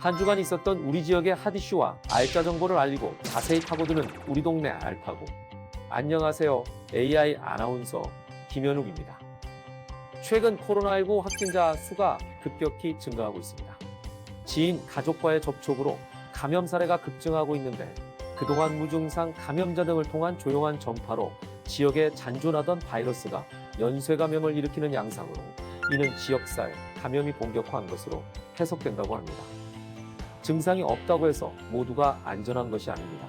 한 주간 있었던 우리 지역의 핫 이슈와 알짜 정보를 알리고 자세히 파고드는 우리 동네 알파고. 안녕하세요. AI 아나운서 김현욱입니다. 최근 코로나19 확진자 수가 급격히 증가하고 있습니다. 지인, 가족과의 접촉으로 감염 사례가 급증하고 있는데 그동안 무증상 감염자 등을 통한 조용한 전파로 지역에 잔존하던 바이러스가 연쇄 감염을 일으키는 양상으로 이는 지역사회 감염이 본격화한 것으로 해석된다고 합니다. 증상이 없다고 해서 모두가 안전한 것이 아닙니다.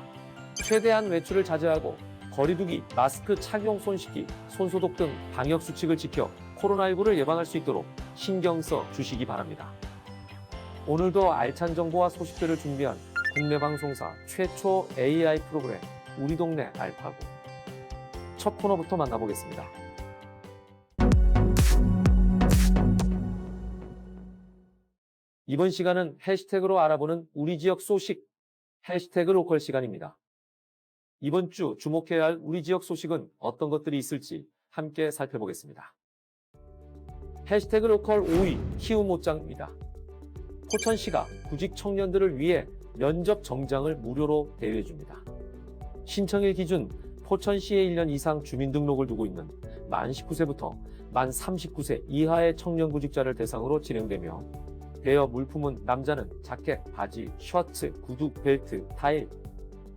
최대한 외출을 자제하고 거리두기, 마스크 착용, 손 씻기, 손소독 등 방역수칙을 지켜 코로나19를 예방할 수 있도록 신경 써 주시기 바랍니다. 오늘도 알찬 정보와 소식들을 준비한 국내 방송사 최초 AI 프로그램 우리 동네 알파고. 첫 코너부터 만나보겠습니다. 이번 시간은 해시태그로 알아보는 우리 지역 소식, 해시태그 로컬 시간입니다. 이번 주 주목해야 할 우리 지역 소식은 어떤 것들이 있을지 함께 살펴보겠습니다. 해시태그 로컬 5위 키우모짱입니다. 포천시가 구직 청년들을 위해 면접 정장을 무료로 대여해줍니다. 신청일 기준 포천시에 1년 이상 주민등록을 두고 있는 만 19세부터 만 39세 이하의 청년 구직자를 대상으로 진행되며 대여 물품은 남자는 자켓, 바지, 셔츠, 구두, 벨트, 타일,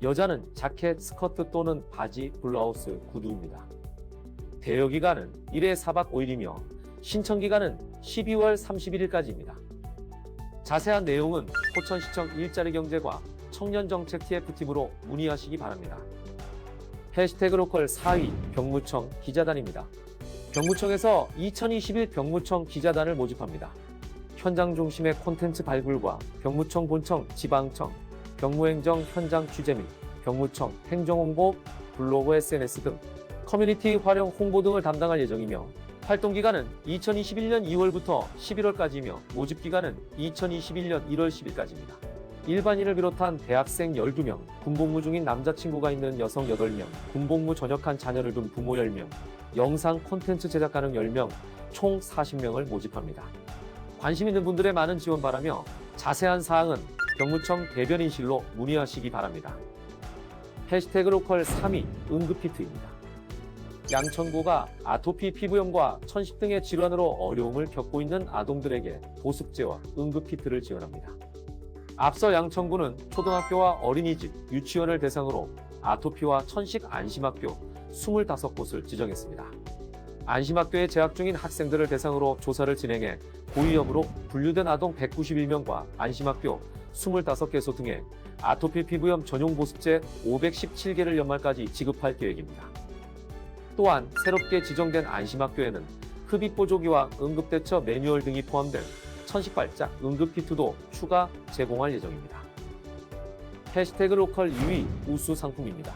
여자는 자켓, 스커트 또는 바지, 블라우스, 구두입니다. 대여 기간은 1회 4박 5일이며 신청 기간은 12월 31일까지입니다. 자세한 내용은 포천시청 일자리 경제과 청년정책 TF팀으로 문의하시기 바랍니다. 해시태그 로컬 4위 병무청 기자단입니다. 병무청에서 2021 병무청 기자단을 모집합니다. 현장 중심의 콘텐츠 발굴과 병무청 본청, 지방청, 병무행정 현장 취재 및 병무청 행정홍보, 블로그 SNS 등 커뮤니티 활용 홍보 등을 담당할 예정이며 활동기간은 2021년 2월부터 11월까지이며 모집기간은 2021년 1월 10일까지입니다. 일반인을 비롯한 대학생 12명, 군복무 중인 남자친구가 있는 여성 8명, 군복무 전역한 자녀를 둔 부모 10명, 영상 콘텐츠 제작 가능 10명, 총 40명을 모집합니다. 관심 있는 분들의 많은 지원 바라며 자세한 사항은 병무청 대변인실로 문의하시기 바랍니다. 해시태그 로컬 3위 응급히트입니다. 양천구가 아토피 피부염과 천식 등의 질환으로 어려움을 겪고 있는 아동들에게 보습제와 응급히트를 지원합니다. 앞서 양천구는 초등학교와 어린이집, 유치원을 대상으로 아토피와 천식 안심학교 25곳을 지정했습니다. 안심학교에 재학 중인 학생들을 대상으로 조사를 진행해 고위험으로 분류된 아동 191명과 안심학교 25개소 등에 아토피 피부염 전용 보습제 517개를 연말까지 지급할 계획입니다. 또한 새롭게 지정된 안심학교에는 흡입보조기와 응급대처 매뉴얼 등이 포함된 천식발작 응급키트도 추가 제공할 예정입니다. 해시태그 로컬 2위 우수 상품입니다.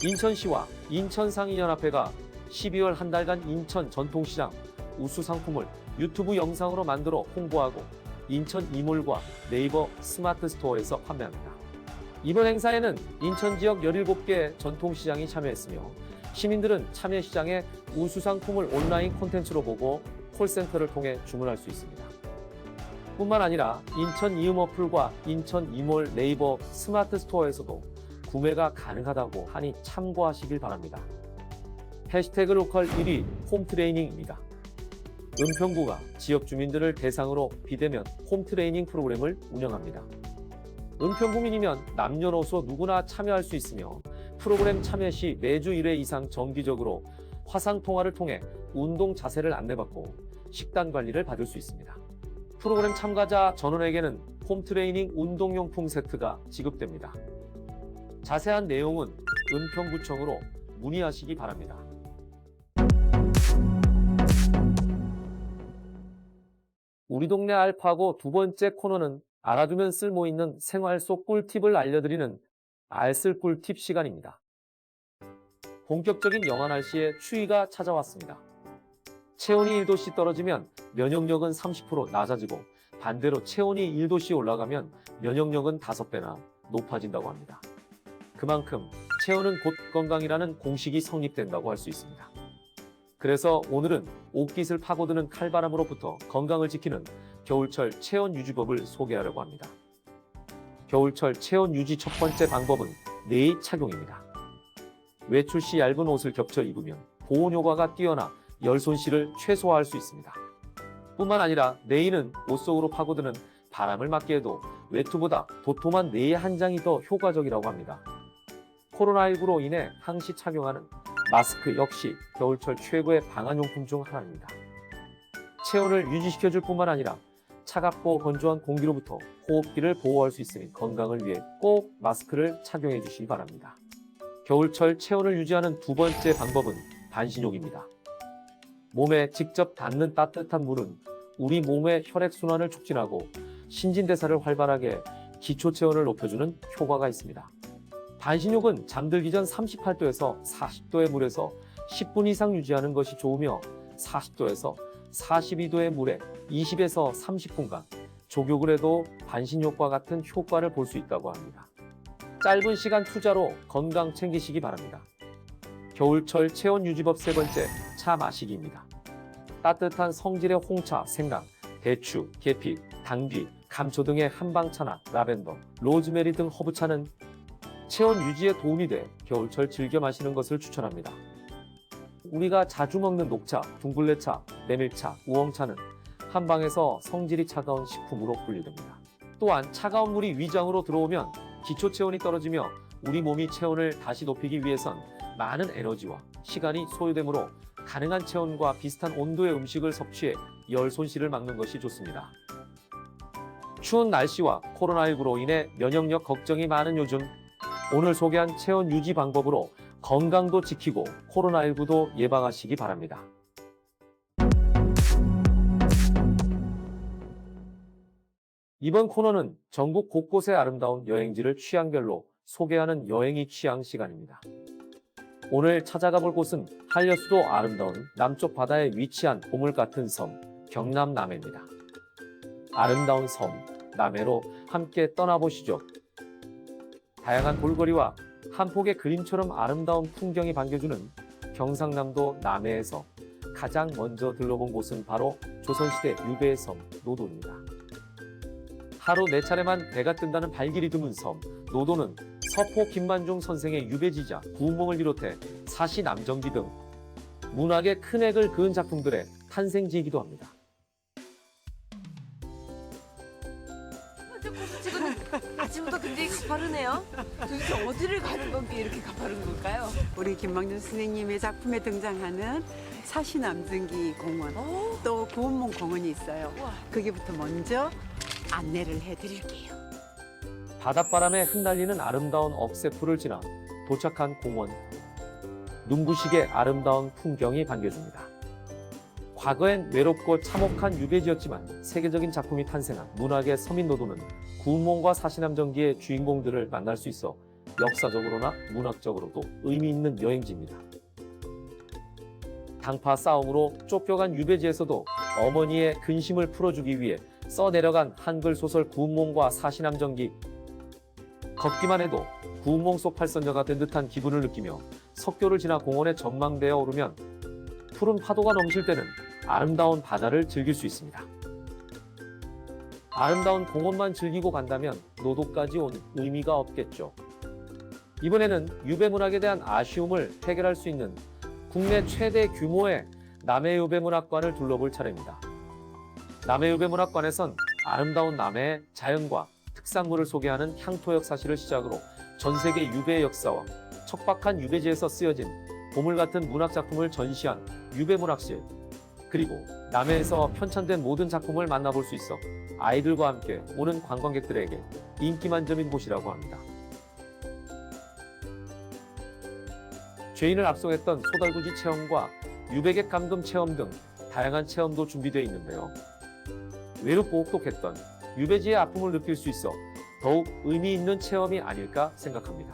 인천시와 인천상인연합회가 12월 한 달간 인천 전통시장 우수 상품을 유튜브 영상으로 만들어 홍보하고 인천 이몰과 네이버 스마트 스토어에서 판매합니다. 이번 행사에는 인천 지역 17개 전통시장이 참여했으며 시민들은 참여 시장의 우수 상품을 온라인 콘텐츠로 보고 콜센터를 통해 주문할 수 있습니다. 뿐만 아니라 인천 이음 어플과 인천 이몰 네이버 스마트 스토어에서도 구매가 가능하다고 하니 참고하시길 바랍니다. 해시태그 로컬 1위 홈트레이닝입니다. 은평구가 지역 주민들을 대상으로 비대면 홈트레이닝 프로그램을 운영합니다. 은평구민이면 남녀노소 누구나 참여할 수 있으며 프로그램 참여 시 매주 1회 이상 정기적으로 화상통화를 통해 운동 자세를 안내받고 식단 관리를 받을 수 있습니다. 프로그램 참가자 전원에게는 홈트레이닝 운동용품 세트가 지급됩니다. 자세한 내용은 은평구청으로 문의하시기 바랍니다. 우리 동네 알파고 두 번째 코너는 알아두면 쓸모있는 생활 속 꿀팁을 알려드리는 알쓸 꿀팁 시간입니다. 본격적인 영하 날씨에 추위가 찾아왔습니다. 체온이 1도씨 떨어지면 면역력은 30% 낮아지고 반대로 체온이 1도씨 올라가면 면역력은 5배나 높아진다고 합니다. 그만큼 체온은 곧 건강이라는 공식이 성립된다고 할 수 있습니다. 그래서 오늘은 옷깃을 파고드는 칼바람으로부터 건강을 지키는 겨울철 체온 유지법을 소개하려고 합니다. 겨울철 체온 유지 첫 번째 방법은 내의 착용입니다. 외출 시 얇은 옷을 겹쳐 입으면 보온 효과가 뛰어나 열 손실을 최소화할 수 있습니다. 뿐만 아니라 내의는 옷 속으로 파고드는 바람을 막게 해도 외투보다 도톰한 내의 한 장이 더 효과적이라고 합니다. 코로나19로 인해 항시 착용하는 마스크 역시 겨울철 최고의 방한용품 중 하나입니다. 체온을 유지시켜줄 뿐만 아니라 차갑고 건조한 공기로부터 호흡기를 보호할 수 있으니 건강을 위해 꼭 마스크를 착용해 주시기 바랍니다. 겨울철 체온을 유지하는 두 번째 방법은 반신욕입니다. 몸에 직접 닿는 따뜻한 물은 우리 몸의 혈액순환을 촉진하고 신진대사를 활발하게 기초 체온을 높여주는 효과가 있습니다. 반신욕은 잠들기 전 38도에서 40도의 물에서 10분 이상 유지하는 것이 좋으며 40도에서 42도의 물에 20에서 30분간 족욕을 해도 반신욕과 같은 효과를 볼 수 있다고 합니다. 짧은 시간 투자로 건강 챙기시기 바랍니다. 겨울철 체온 유지법 세 번째, 차 마시기입니다. 따뜻한 성질의 홍차, 생강, 대추, 계피, 당귀, 감초 등의 한방차나 라벤더, 로즈메리 등 허브차는 체온 유지에 도움이 돼 겨울철 즐겨 마시는 것을 추천합니다. 우리가 자주 먹는 녹차, 둥글레차, 메밀차, 우엉차는 한방에서 성질이 차가운 식품으로 분류됩니다. 또한 차가운 물이 위장으로 들어오면 기초 체온이 떨어지며 우리 몸이 체온을 다시 높이기 위해선 많은 에너지와 시간이 소요되므로 가능한 체온과 비슷한 온도의 음식을 섭취해 열 손실을 막는 것이 좋습니다. 추운 날씨와 코로나19로 인해 면역력 걱정이 많은 요즘, 오늘 소개한 체온 유지 방법으로 건강도 지키고 코로나19도 예방하시기 바랍니다. 이번 코너는 전국 곳곳의 아름다운 여행지를 취향별로 소개하는 여행이 취향 시간입니다. 오늘 찾아가 볼 곳은 한려수도 아름다운 남쪽 바다에 위치한 보물 같은 섬, 경남 남해입니다. 아름다운 섬, 남해로 함께 떠나보시죠. 다양한 볼거리와 한 폭의 그림처럼 아름다운 풍경이 반겨주는 경상남도 남해에서 가장 먼저 들러본 곳은 바로 조선시대 유배의 섬 노도입니다. 하루 4차례만 배가 뜬다는 발길이 드문 섬 노도는 서포 김만중 선생의 유배지자 구운몽을 비롯해 사시 남정기 등 문학의 큰 액을 그은 작품들의 탄생지이기도 합니다. 지금 아침부터 굉장히 가파르네요. 도대체 어디를 가는 건데 이렇게 가파른 걸까요? 우리 김만준 선생님의 작품에 등장하는 사시남정기 공원, 또 구운몽 공원이 있어요. 우와. 거기부터 먼저 안내를 해드릴게요. 바닷바람에 흩날리는 아름다운 억새풀을 지나 도착한 공원. 눈부시게 아름다운 풍경이 반겨줍니다. 과거엔 외롭고 참혹한 유배지였지만 세계적인 작품이 탄생한 문학의 서민 노도는 구운몽과 사시남정기의 주인공들을 만날 수 있어 역사적으로나 문학적으로도 의미 있는 여행지입니다. 당파 싸움으로 쫓겨간 유배지에서도 어머니의 근심을 풀어주기 위해 써내려간 한글 소설 구운몽과 사시남정기. 걷기만 해도 구운몽 속 팔선녀가 된 듯한 기분을 느끼며 석교를 지나 공원의 전망대에 오르면 푸른 파도가 넘칠 때는 아름다운 바다를 즐길 수 있습니다. 아름다운 공원만 즐기고 간다면 노도까지 온 의미가 없겠죠. 이번에는 유배문학에 대한 아쉬움을 해결할 수 있는 국내 최대 규모의 남해유배문학관을 둘러볼 차례입니다. 남해유배문학관에선 아름다운 남해의 자연과 특산물을 소개하는 향토역 사실을 시작으로 전 세계 유배의 역사와 척박한 유배지에서 쓰여진 보물같은 문학작품을 전시한 유배문학실, 그리고 남해에서 편찬된 모든 작품을 만나볼 수 있어 아이들과 함께 오는 관광객들에게 인기 만점인 곳이라고 합니다. 죄인을 압송했던 소달구지 체험과 유배객 감금 체험 등 다양한 체험도 준비되어 있는데요. 외롭고 혹독했던 유배지의 아픔을 느낄 수 있어 더욱 의미 있는 체험이 아닐까 생각합니다.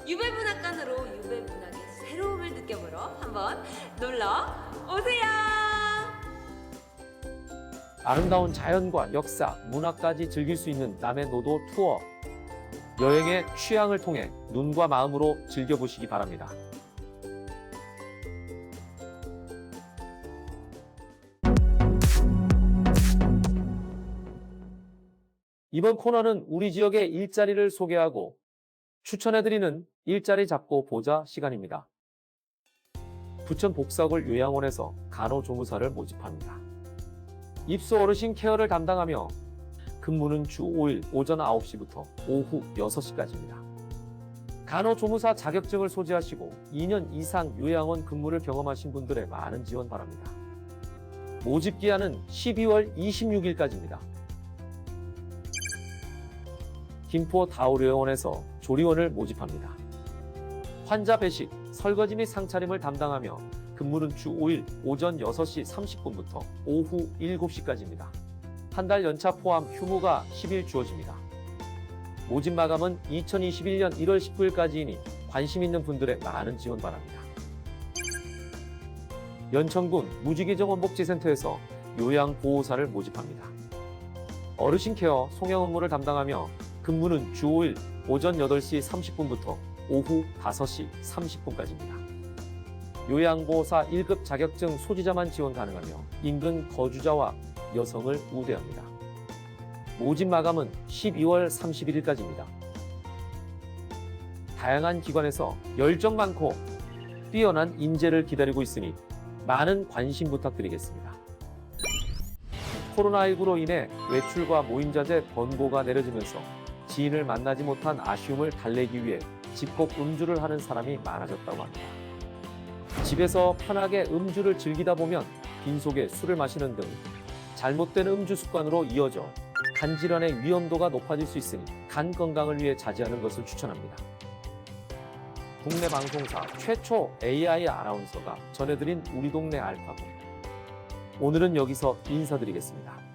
유배문학관으로 유배문학의 새로움을 느껴보러 한번 놀러 오세요. 아름다운 자연과 역사, 문화까지 즐길 수 있는 남해 노도 투어. 여행의 취향을 통해 눈과 마음으로 즐겨보시기 바랍니다. 이번 코너는 우리 지역의 일자리를 소개하고 추천해드리는 일자리 잡고 보자 시간입니다. 부천 복사골 요양원에서 간호조무사를 모집합니다. 입소 어르신 케어를 담당하며 근무는 주 5일 오전 9시부터 오후 6시까지입니다. 간호조무사 자격증을 소지하시고 2년 이상 요양원 근무를 경험하신 분들의 많은 지원 바랍니다. 모집 기한은 12월 26일까지입니다. 김포 다우려원에서 조리원을 모집합니다. 환자 배식, 설거지 및 상차림을 담당하며 근무는 주 5일 오전 6시 30분부터 오후 7시까지입니다. 한 달 연차 포함 휴무가 10일 주어집니다. 모집 마감은 2021년 1월 19일까지이니 관심 있는 분들의 많은 지원 바랍니다. 연천군 무지개정원복지센터에서 요양보호사를 모집합니다. 어르신 케어 송영 업무를 담당하며 근무는 주 5일 오전 8시 30분부터 오후 5시 30분까지입니다. 요양보호사 1급 자격증 소지자만 지원 가능하며 인근 거주자와 여성을 우대합니다. 모집 마감은 12월 31일까지입니다. 다양한 기관에서 열정 많고 뛰어난 인재를 기다리고 있으니 많은 관심 부탁드리겠습니다. 코로나19로 인해 외출과 모임 자제 권고가 내려지면서 지인을 만나지 못한 아쉬움을 달래기 위해 집콕 음주를 하는 사람이 많아졌다고 합니다. 집에서 편하게 음주를 즐기다 보면 빈속에 술을 마시는 등 잘못된 음주 습관으로 이어져 간 질환의 위험도가 높아질 수 있으니 간 건강을 위해 자제하는 것을 추천합니다. 국내 방송사 최초 AI 아나운서가 전해드린 우리 동네 알파고. 오늘은 여기서 인사드리겠습니다.